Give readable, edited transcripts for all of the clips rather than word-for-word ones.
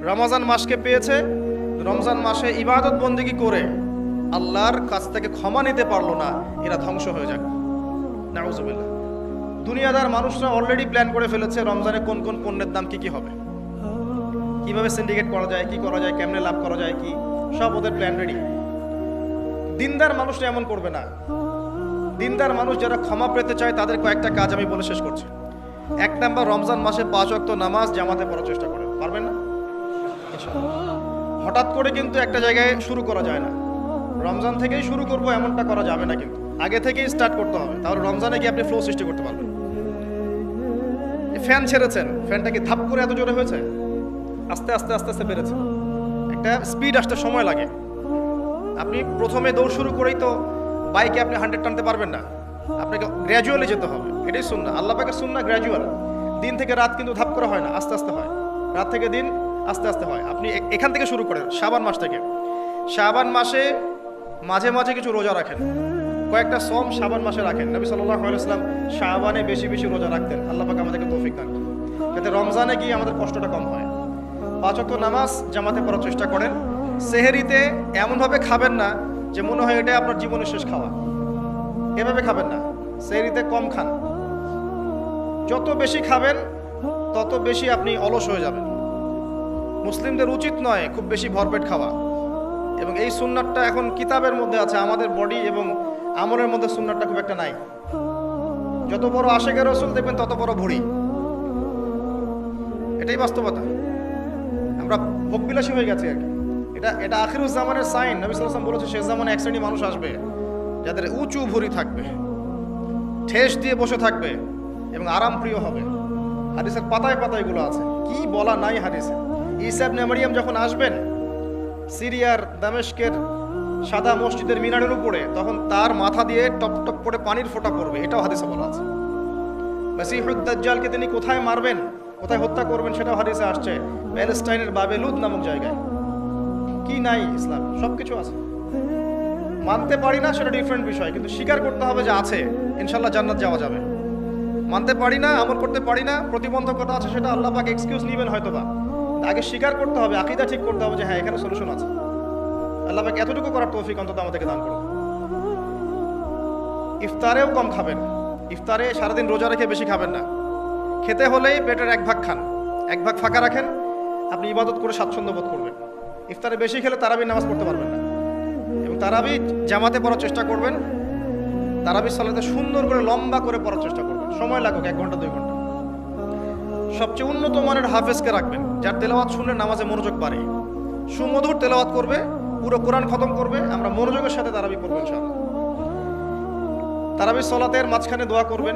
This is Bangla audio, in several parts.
রমজান মাসকে পেয়েছে, রমজান মাসে ইবাদত বন্দেগী করে আল্লাহর কাছ থেকে ক্ষমা নিতে পারলো না, এরা ধ্বংস হয়ে যাক, নাউজুবিল্লাহ। দুনিয়াদার মানুষরা অলরেডি প্ল্যান করে ফেলেছে রমজানে কোন কোন পণ্যের দাম কি হবে, কিভাবে সিন্ডিকেট করা যায়, কি করা যায়, কেমনে লাভ করা যায়, কি সব ওদের প্ল্যান রেডি। দিনদার মানুষরা এমন করবে না। দিনদার মানুষ যারা ক্ষমা পেতে চায় তাদের কয়েকটা কাজ আমি বলে শেষ করছি। 1 নাম্বার, রমজান মাসে 5 ওয়াক্ত নামাজ জামাতে পড়ার চেষ্টা করেন। পারবেন না? হঠাৎ করে কিন্তু একটা জায়গায় শুরু করা যায় না। রমজান থেকেই শুরু করব এমনটা করা যাবে না, কিন্তু আগে থেকেই স্টার্ট করতে হবে, তাহলে রমজানে গিয়ে আপনি ফ্লো সৃষ্টি করতে পারবেন। ফ্যান ছেড়েছেন, ফ্যানটা কি ধাপ করে এত জোরে হয়েছে? আস্তে আস্তে আস্তে আস্তে বেড়েছে। একটা স্পিড আসতে সময় লাগে। আপনি প্রথমে দৌড় শুরু করেই তো বাইকে আপনি 100 টানতে পারবেন না, আপনাকে গ্র্যাজুয়ালি যেতে হবে। এটাই সুন্নাহ, আল্লাহ পাকের সুন্নাহ গ্র্যাজুয়াল। দিন থেকে রাত কিন্তু ধাপ করে হয় না, আস্তে আস্তে হয়। রাত থেকে দিন আস্তে আস্তে হয়। আপনি এখান থেকে শুরু করেন, শাবান মাস থেকে। শাবান মাসে মাঝে মাঝে কিছু রোজা রাখেন, কয়েকটা সম শাবান মাসে রাখেন। নবী সাল্লাল্লাহু আলাইহি ওয়াসাল্লাম শাবানে বেশি বেশি রোজা রাখতেন। আল্লাহ পাক আমাদেরকে তৌফিক দান করুন, যাতে রমজানে গিয়ে আমাদের কষ্টটা কম হয়। 5 ওয়াক্ত নামাজ জামাতে পড়ার চেষ্টা করেন। সেহরিতে এমনভাবে খাবেন না যে মনে হয় এটা আপনার জীবনের শেষ খাওয়া, এভাবে খাবেন না। সেহরিতে কম খান, যত বেশি খাবেন তত বেশি আপনি অলস হয়ে যাবেন। মুসলিমদের উচিত নয় খুব বেশি ভরপেট খাওয়া, এবং এই সুন্নাতটা এখন কিতাবের মধ্যে আছে, আমাদের বডি এবং আমলের মধ্যে সুন্নাতটা খুব একটা নাই। যত বড় আশেকে রসুল দেখবেন তত বড় ভুঁড়ি, এটাই বাস্তবতা। আমরা ভোগবিলাসী হয়ে গেছি আর কি। এটা আখিরুজ জামানের সাইন। নবী সাল্লাল্লাহু আলাইহি ওয়াসাল্লাম বলেছে শেষ জামানে এক শ্রেণী মানুষ আসবে যাদের উঁচু ভুঁড়ি থাকবে, ঠেস দিয়ে বসে থাকবে এবং আরাম প্রিয় হবে। হাদিসের পাতায় পাতায় এগুলো আছে, কি বলা নাই হাদিসে। ঈসা ইবনে মারইয়াম যখন আসবেন সিরিয়ার দামেস্কের সাদা মসজিদের মিনারের উপরে, তখন তার মাথা দিয়ে টপ টপ করে পানির ফোঁটা পড়বে, এটাও হাদিসে বলা আছে। মাসিহুদ দাজ্জালকে তিনি কোথায় মারবেন, কোথায় হত্যা করবেন, সেটাও হাদিসে আসছে, প্যালেস্টাইনের বাবেলুদ নামক জায়গায়। কি নাই ইসলাম, সবকিছু আছে। মানতে পারি না সেটা ডিফারেন্ট বিষয়, কিন্তু স্বীকার করতে হবে যে আছে, ইনশাল্লাহ জান্নাত যাওয়া যাবে। মানতে পারি না, আমল করতে পারি না, প্রতিবন্ধকতা আছে, সেটা আল্লাহ পাক এক্সকিউজ নেবেন হয়তোবা। আগে স্বীকার করতে হবে, আকীদা ঠিক করতে হবে যে হ্যাঁ এখানে সলিউশন আছে। আল্লাহ পাক এতটুকু করার তৌফিক অন্তত আমাদেরকে দান করুন। ইফতারেও কম খাবেন। ইফতারে সারাদিন রোজা রেখে বেশি খাবেন না। খেতে হলেই পেটের 1 ভাগ খান, 1 ভাগ ফাঁকা রাখেন, আপনি ইবাদত করে স্বাচ্ছন্দ্য বোধ করবেন। ইফতারে বেশি খেলে তারাবির নামাজ পড়তে পারবেন না, এবং তারাবি জামাতে পড়ার চেষ্টা করবেন। তারাবি সালাতে সুন্দর করে লম্বা করে পড়ার চেষ্টা করবেন, সময় লাগুক 1 ঘন্টা 2 ঘন্টা। সবচেয়ে উন্নত মানের হাফেজকে রাখবেন, যার তেলাওয়াত শুনলে নামাজে মনোযোগ বাড়ে, সুমধুর তেলাওয়াত করবে, পুরো কোরআন খতম করবে। আমরা মনোযোগের সাথে তারাবি পড়বো ইনশাআল্লাহ। তারাবি সালাতের মাঝখানে দোয়া করবেন,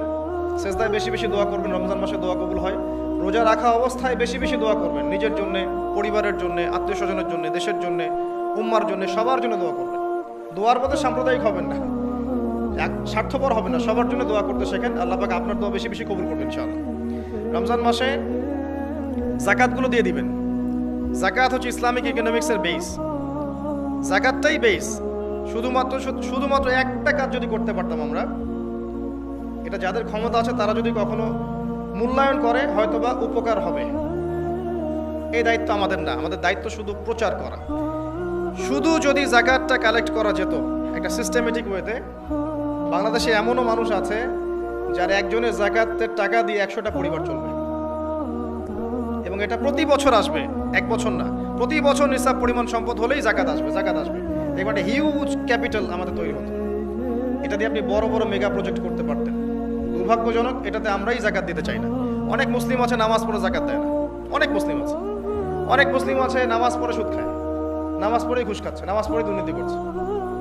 সেজদায় বেশি বেশি দোয়া করবেন, রমজান মাসে দোয়া কবুল হয়। রোজা রাখা অবস্থায় বেশি বেশি দোয়া করবেন, নিজের জন্য, পরিবারের জন্য, আত্মীয় স্বজনের জন্য, দেশের জন্য, উম্মার জন্য, সবার জন্য দোয়া করবেন। দোয়ার মধ্যে সাম্প্রদায়িক হবেন না, স্বার্থপর হবেন না, সবার জন্য দোয়া করতে শেখেন। আল্লাহ পাক আপনার দোয়া বেশি বেশি কবুল করবেন ইনশাআল্লাহ। রমজান মাসে যাকাতগুলো দিয়ে দিবেন। যাকাত হচ্ছে ইসলামিক ইকোনমিক্সের বেস, যাকাতটাই বেস। শুধুমাত্র একটা কাজ যদি করতে পারতাম আমরা, এটা যাদের ক্ষমতা আছে তারা যদি কখনো মূল্যায়ন করে হয়তোবা উপকার হবে। এই দায়িত্ব আমাদের না, আমাদের দায়িত্ব শুধু প্রচার করা। শুধু যদি যাকাতটা কালেক্ট করা যেত একটা সিস্টেমেটিক ওয়েতে, বাংলাদেশে এমনও মানুষ আছে যার একজনের যাকাতের টাকা দিয়ে 100টা পরিবার চলবে, এবং এটা প্রতি বছর আসবে, 1 বছর না, প্রতি বছর নিসাব পরিমাণ সম্পদ হলেই যাকাত আসবে। দেখবেন একটা হিউজ ক্যাপিটাল আমাদের তৈরি হতো। এটা দিয়ে আপনি বড় বড় মেগা প্রজেক্ট করতে পারতেন। দুর্ভাগ্যজনক, এটাতে আমরাই যাকাত দিতে চাই না। অনেক মুসলিম আছে নামাজ পড়ে যাকাত দেয় না, অনেক মুসলিম আছে নামাজ পড়ে সুদ খায়, নামাজ পড়েই ঘুষ খাচ্ছে, নামাজ পড়ে দুর্নীতি করছে।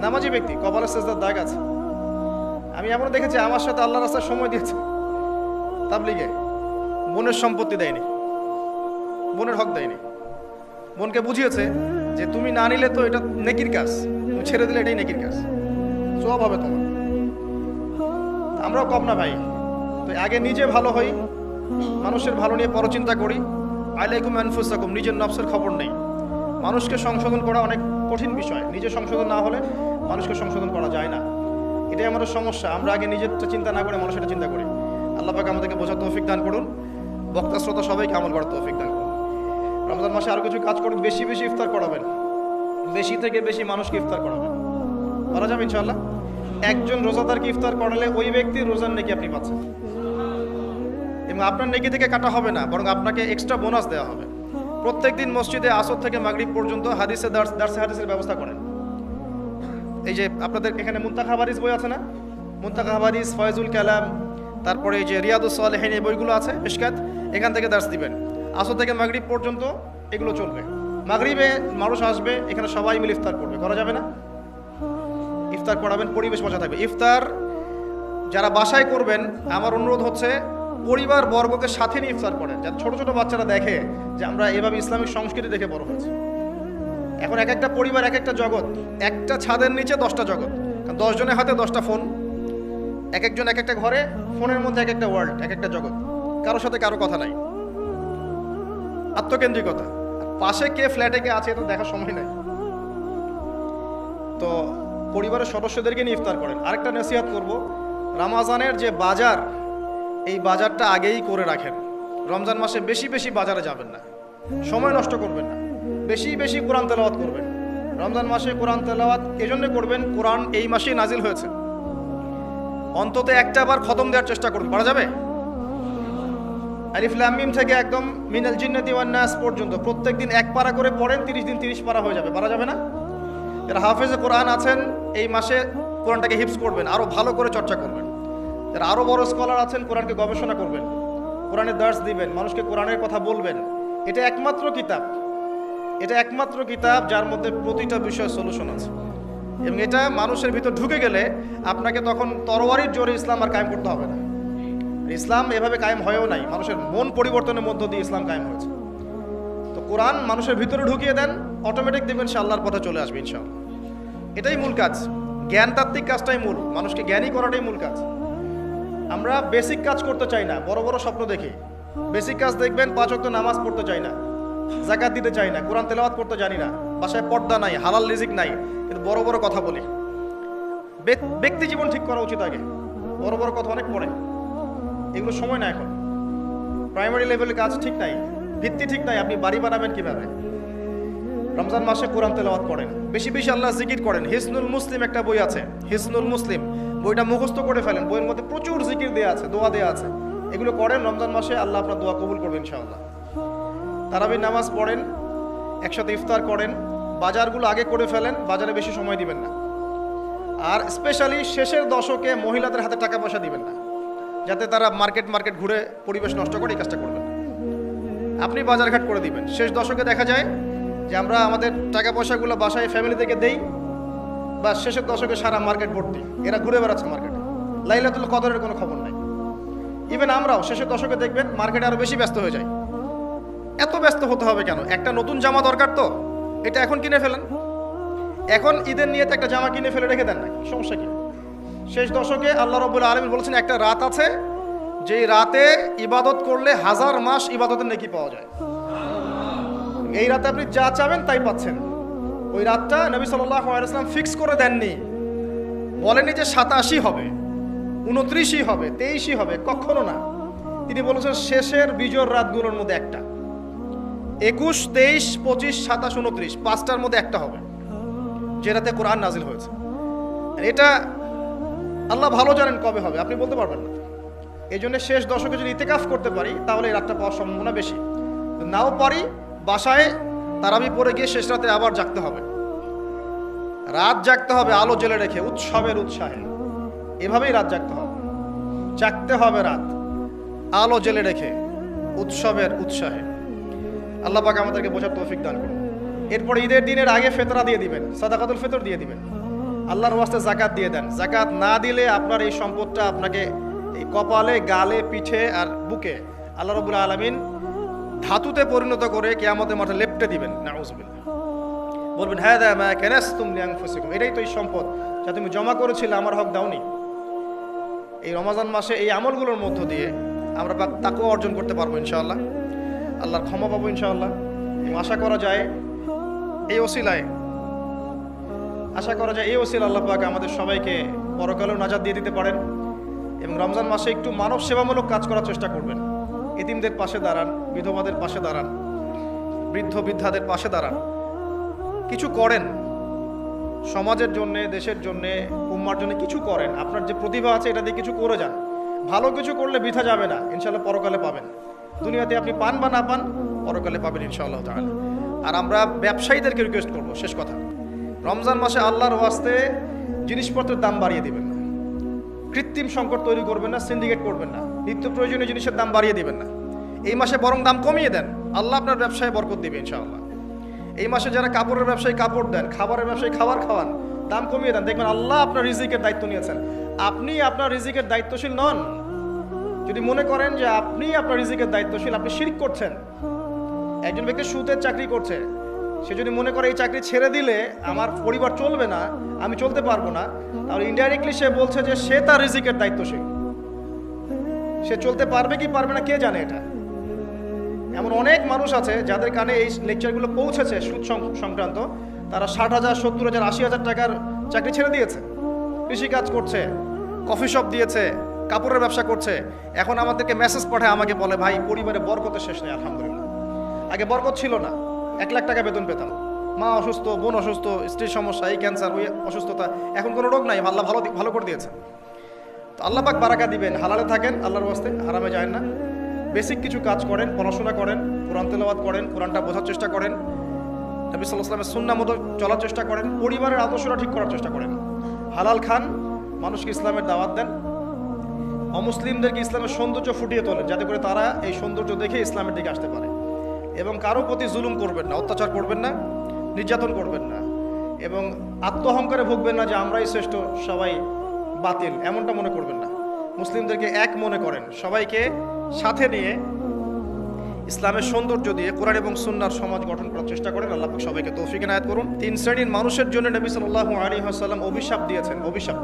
নামাজি ব্যক্তি, কপালের সেজদার দাগ আছে। আমি এমন দেখেছি আমার সাথে আল্লাহর রাস্তায় সময় দিয়েছে তাবলীগে, বোনের সম্পত্তি দেয়নি, বোনের হক দেয়নি, বোনকে বুঝিয়েছে যে তুমি না নিলে তো এটা নেকির কাজ, তুমি ছেড়ে দিলে এটাই নেকির কাজ, সওয়াব হবে তোমার। আমরাও কম না ভাই, তো আগে নিজে ভালো হই, মানুষের ভালো নিয়ে পরচিন্তা করি। আলাইকুম আনফুসাকুম, নিজের নফসের খবর নেই। মানুষকে সংশোধন করা অনেক কঠিন বিষয়, নিজে সংশোধন না হলে মানুষকে সংশোধন করা যায় না। এটাই আমাদের সমস্যা, আমরা আগে নিজেরটা চিন্তা না করে মানুষের চিন্তা করি। আল্লাহ পাক আমাদেরকে বোঝার তৌফিক দান করুন, বক্তা শ্রোতা সবাইকে আমল করার তৌফিক দান করুন। রমজান মাসে আরো কিছু কাজ করবেন, বেশি বেশি ইফতার করাবেন, বেশি থেকে বেশি মানুষকে ইফতার করাবেন। করা যাবে ইনশাআল্লাহ। একজন রোজাদারকে ইফতার করালে ওই ব্যক্তির রোজার নেকি আপনি পাচ্ছেন, এবং আপনার নেকি থেকে কাটা হবে না, বরং আপনাকে এক্সট্রা বোনাস দেওয়া হবে। প্রত্যেকদিন মসজিদে আসর থেকে মাগরিব পর্যন্ত হাদিসে দার্সে হাদিসের ব্যবস্থা করেন। এই যে আপনাদের এখানে মুনতাখা হাদিস বই আছে না, মুনতাখা হাদিস, ফয়জুল কালাম, তারপরে এই যে রিয়াদুস সালেহিন, এই বইগুলো আছে, মিশকাত, এখান থেকে দার্স দিবেন। আসর থেকে মাগরিব পর্যন্ত এগুলো চলবে। মাগরিবে মানুষ আসবে, এখানে সবাই মিলে ইফতার করবে। করা যাবে না? ইফতার করাবেন, পরিবেশ মজা থাকবে। ইফতার যারা বাসায় করবেন, আমার অনুরোধ হচ্ছে পরিবার বর্গকে সাথে নিয়ে ইফতার করেন, যাতে ছোট ছোট বাচ্চারা দেখে যে আমরা এভাবে ইসলামিক সংস্কৃতি দেখে বড় হয়েছি। এখন এক একটা পরিবার এক একটা জগৎ, একটা ছাদের নিচে 10টা জগৎ, 10 জনের হাতে 10টা ফোন, এক একজন এক একটা ঘরে, ফোনের মধ্যে এক একটা ওয়ার্ল্ড, এক একটা জগৎ, কারোর সাথে কারো কথা নাই, আত্মকেন্দ্রিকতা। পাশে কে ফ্ল্যাটে কে আছে এটা দেখার সময় নাই। তো পরিবারের সদস্যদেরকে নিয়ে ইফতার করেন। আরেকটা নসিহত করব, রমজানের যে বাজার, এই বাজারটা আগেই করে রাখেন। রমজান মাসে বেশি বেশি বাজারে যাবেন না, সময় নষ্ট করবেন না, বেশি বেশি কোরআন তেলাওয়াত করবেন। রমজান মাসে কোরআন তেলাওয়াত এজন্য করবেন, কোরআন এই মাসেই নাজিল হয়েছে, অন্তত একটা বার খতম দেওয়ার চেষ্টা করুন। পারা যাবে? আলিফ লাম মিম থেকে একদম মিনাল জিন্নাতি ওয়ান নাস পর্যন্ত প্রত্যেকদিন এক পারা করে পড়েন, 30 দিন 30 পারা হয়ে যাবে। পারা যাবে না? যারা হাফেজে কোরআন আছেন, এই মাসে কোরআনটাকে হিফজ করবেন, আরো ভালো করে চর্চা করবেন। যারা আরো বড় স্কলার আছেন, কোরআনকে গবেষণা করবেন, কোরআনের দার্স দিবেন, মানুষকে কোরআনের কথা বলবেন। এটা একমাত্র কিতাব, এটা একমাত্র কিতাব যার মধ্যে প্রতিটা বিষয় সলিউশন আছে, এবং এটা মানুষের ভিতর ঢুকে গেলে আপনাকে তখন তরোয়ারির জোরে ইসলাম আর কায়েম করতে হবে না। ইসলাম এভাবে কায়েম হয়েও নাই, মানুষের মন পরিবর্তনের মধ্য দিয়ে ইসলাম কায়েম হয়েছে। তো কোরআন মানুষের ভিতরে ঢুকিয়ে দেন, অটোমেটিক দেখবেন সে আল্লাহর পথে চলে আসবে ইনশাআল্লাহ। এটাই মূল কাজ, জ্ঞানতাত্ত্বিক কাজটাই মূল, মানুষকে জ্ঞানী করাটাই মূল কাজ। আমরা বেসিক কাজ করতে চাই না, বড় বড় স্বপ্ন দেখি। বেসিক কাজ দেখবেন, 5 ওয়াক্ত নামাজ পড়তে চাই না, যাকাত দিতে চাই না, কোরআন তেলাওয়াত করতে জানি না, বাসায় পর্দা নাই, হালাল রিজিক নাই, কিন্তু বড় বড় কথা বলি। ব্যক্তি জীবন ঠিক করা উচিত আগে, বড় বড় কথা অনেক পরে। এগুলো সময় না, এখন প্রাইমারি লেভেলের কাজ ঠিক নাই, ভিত্তি ঠিক নাই, আপনি বাড়ি বানাবেন কিভাবে? রমজান মাসে কোরআন তেলাওয়াত করেন, বেশি বেশি আল্লাহ জিকির করেন। হিসনুল মুসলিম একটা বই আছে, হিসনুল মুসলিম, বইটা মুখস্থ করে ফেলেন। বইয়ের মধ্যে প্রচুর জিকির দেওয়া আছে, দোয়া দেওয়া আছে, এগুলো করেন। রমজান মাসে আল্লাহ আপনার দোয়া কবুল করবেন ইনশাআল্লাহ। তারাবির নামাজ পড়েন, একসাথে ইফতার করেন, বাজারগুলো আগে করে ফেলেন, বাজারে বেশি সময় দিবেন না। আর স্পেশালি শেষের দশকে মহিলাদের হাতে টাকা পয়সা দিবেন না, যাতে তারা মার্কেট ঘুরে পরিবেশ নষ্ট করে, এই কাজটা করবেন। আপনি বাজারঘাট করে দিবেন। শেষ দশকে দেখা যায় যে আমরা আমাদের টাকা পয়সাগুলো বাসায় ফ্যামিলি থেকে দেই, বা শেষের দশকে সারা মার্কেট ভর্তি, এরা ঘুরে বেড়াচ্ছে মার্কেটে, লাইলাতুল কদরের কোনো খবর নাই। ইভেন আমরাও শেষের দশকে দেখবেন মার্কেটে আরো বেশি ব্যস্ত হয়ে যায়। এত ব্যস্ত হতে হবে কেন? একটা নতুন জামা দরকার, তো এটা এখন কিনে ফেলেন। এখন ঈদের নিয়তে একটা জামা কিনে ফেলে রেখে দেন, না সমস্যা কি? শেষ দশকে আল্লাহ রাব্বুল আলামিন বলেছেন একটা রাত আছে, যেই রাতে ইবাদত করলে 1000 মাস ইবাদতের নেকি পাওয়া যায়। এই রাতে আপনি যা চাবেন তাই পাচ্ছেন। ওই রাতটা নবী সাল্লাল্লাহু আলাইহি ওয়াসাল্লাম ফিক্স করে দেননি, বলেনি যে 87 হবে, 29 হবে, 23 হবে, কখনো না। তিনি বলেছেন শেষের বিজোড় রাতগুলোর মধ্যে একটা, 21, 23, 25, 27, 29, 5টার মধ্যে একটা হবে, যে রাতে কোরআন নাজিল হয়েছে। এটা আল্লাহ ভালো জানেন কবে হবে, আপনি বলতে পারবেন না। এই জন্য শেষ দশকে যদি ইতিকাফ করতে পারি, তাহলে এই রাতটা পাওয়ার সম্ভাবনা বেশি। নাও পারি, বাসায় তারাবি পড়ে গিয়ে শেষ রাতে আবার জাগতে হবে, রাত জাগতে হবে আলো জ্বেলে রেখে, উৎসবের উৎসাহে। এভাবেই রাত জাগতে হবে, জাগতে হবে রাত আলো জ্বেলে রেখে, উৎসবের উৎসাহে। আল্লাহ পাক আমাদেরকে বোঝার তৌফিক দান করুন। এরপরে ঈদের দিনের আগে ফেতরা দিয়ে দিবেন, সাদাকাতুল ফিতর দিয়ে দিবেন, আল্লাহর ওয়াস্তে যাকাত দিয়ে দেন। যাকাত না দিলে আপনার এই সম্পদটা আপনাকে এই কপালে, গালে, পিঠে আর বুকে আল্লাহ রাব্বুল আলামিন ধাতুতে পরিণত করে কিয়ামতের মাঠে লেপটে দিবেন। নাউযুবিল্লাহ। বলবেন হাদা মা কানাসতুম লিআনফুসিকুম, এটাই তো এই সম্পদ যা তুমি জমা করেছিলে, আমার হক দাওনি। এই রমজান মাসে এই আমলগুলোর মধ্য দিয়ে আমরা তাকওয়া অর্জন করতে পারবো ইনশাআল্লাহ, আল্লাহর ক্ষমা পাবো ইনশাআল্লাহ। এবং আশা করা যায় এই ওসিলায় আল্লাহ পাক আমাদের সবাইকে পরকালেও নাজাত দিয়ে দিতে পারেন। এবং রমজান মাসে একটু মানব সেবামূলক কাজ করার চেষ্টা করবেন, এতিমদের পাশে দাঁড়ান, বিধবাদের পাশে দাঁড়ান, বৃদ্ধ বৃদ্ধাদের পাশে দাঁড়ান, কিছু করেন সমাজের জন্যে, দেশের জন্যে, উম্মার জন্য কিছু করেন। আপনার যে প্রতিভা আছে এটা দিয়ে কিছু করে যান। ভালো কিছু করলে বৃথা যাবে না, ইনশাল্লাহ পরকালে পাবেন। দুনিয়াতে আপনি পান বা না পান, পরকালে পাবেন ইনশাআল্লাহ তাআলা। আর আমরা ব্যবসায়ীদেরকে রিকোয়েস্ট করবো, শেষ কথা, রমজান মাসে আল্লাহর ওয়াস্তে জিনিসপত্রের দাম বাড়িয়ে দিবেন না, কৃত্রিম সংকট তৈরি করবেন না, সিন্ডিকেট করবেন না, নিত্য প্রয়োজনীয় জিনিসের দাম বাড়িয়ে দিবেন না। এই মাসে বরং দাম কমিয়ে দেন, আল্লাহ আপনার ব্যবসায় বরকত দিবে ইনশাআল্লাহ। এই মাসে যারা কাপড়ের ব্যবসায়ী কাপড় দেন, খাবারের ব্যবসায়ী খাবার খাওয়ান, দাম কমিয়ে দেন, দেখবেন আল্লাহ আপনার রিজিকের দায়িত্ব নিয়েছেন। আপনি আপনার রিজিকের দায়িত্বশীল নন। যদি মনে করেন যে আপনি আপনার রিজিকের দায়িত্বশীল, আপনি শিরক করছেন। একজন ব্যক্তি সুদের চাকরি করছে, সে যদি মনে করে এই চাকরি ছেড়ে দিলে আমার পরিবার চলবে না, আমি চলতে পারবো না, তাহলে ইনডাইরেক্টলি সে বলছে যে সে তার রিজিকের দায়িত্বশীল। সে চলতে পারবে কি পারবে না কে জানে এটা। এমন অনেক মানুষ আছে যাদের কানে এই লেকচারগুলো পৌঁছেছে সুদ সংক্রান্ত, তারা 60,000, 70,000, 80,000 টাকার চাকরি ছেড়ে দিয়েছে, কৃষিকাজ করছে, কফি শপ দিয়েছে, কাপড়ের ব্যবসা করছে। এখন আমাদেরকে মেসেজ পাঠায়, আমাকে বলে ভাই পরিবারে বরকতের শেষ নেই আলহামদুলিল্লাহ। আগে বরকত ছিল না, 1 লাখ টাকা বেতন পেতাম, মা অসুস্থ, বোন অসুস্থ, স্ত্রীর সমস্যা, এই ক্যান্সার, ওই অসুস্থতা, এখন কোনো রোগ নাই, আল্লাহ ভালো করে দিয়েছে। তো আল্লাহ পাক বারাকা দিবেন। হালালে থাকেন আল্লাহর ওয়াস্তে, হারামে যায় না। বেসিক কিছু কাজ করেন, পড়াশোনা করেন, কোরআন তেলাওয়াত করেন, কোরআনটা বোঝার চেষ্টা করেন, নবী সাল্লাল্লাহু আলাইহি ওয়াসাল্লামের সুন্নাহ মতো চলার চেষ্টা করেন, পরিবারের আদর্শটা ঠিক করার চেষ্টা করেন, হালাল খান, মানুষকে ইসলামের দাওয়াত দেন, অমুসলিমদেরকে ইসলামের সৌন্দর্য ফুটিয়ে তোলেন, যাতে করে তারা এই সৌন্দর্য দেখে ইসলামের দিকে আসতে পারে। এবং কারো প্রতি জুলুম করবেন না, অত্যাচার করবেন না, নির্যাতন করবেন না, এবং আত্মঅহংকারে ভুগবেন না যে আমরাই শ্রেষ্ঠ, সবাই বাতিল, এমনটা মনে করবেন না। মুসলিমদেরকে এক মনে করেন, সবাইকে সাথে নিয়ে ইসলামের সৌন্দর্য দিয়ে কোরআন এবং সুন্নাহর সমাজ গঠন করার চেষ্টা করেন। আল্লাহ পাক সবাইকে তৌফিক এনায়েত করুন। 3 শ্রেণীর মানুষের জন্য নবী সাল্লাল্লাহু আলাইহি ওয়াসাল্লাম অভিশাপ দিয়েছেন। অভিশাপ,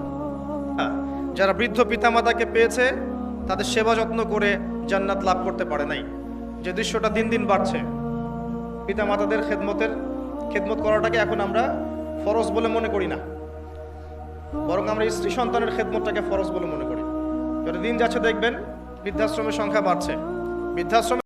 যারা বৃদ্ধ পিতামাতাকে পেয়েছে, তাদের সেবা যত্ন করে জান্নাত লাভ করতে পারে নাই। যে দৃশ্যটা দিন দিন বাড়ছে, পিতামাতাদের খেদমত করাটাকে এখন আমরা ফরজ বলে মনে করি না, বরং আমরা স্ত্রী সন্তানের খেদমতটাকে ফরজ বলে মনে করি। যত দিন যাচ্ছে দেখবেন বৃদ্ধাশ্রমের সংখ্যা বাড়ছে। বৃদ্ধাশ্রমে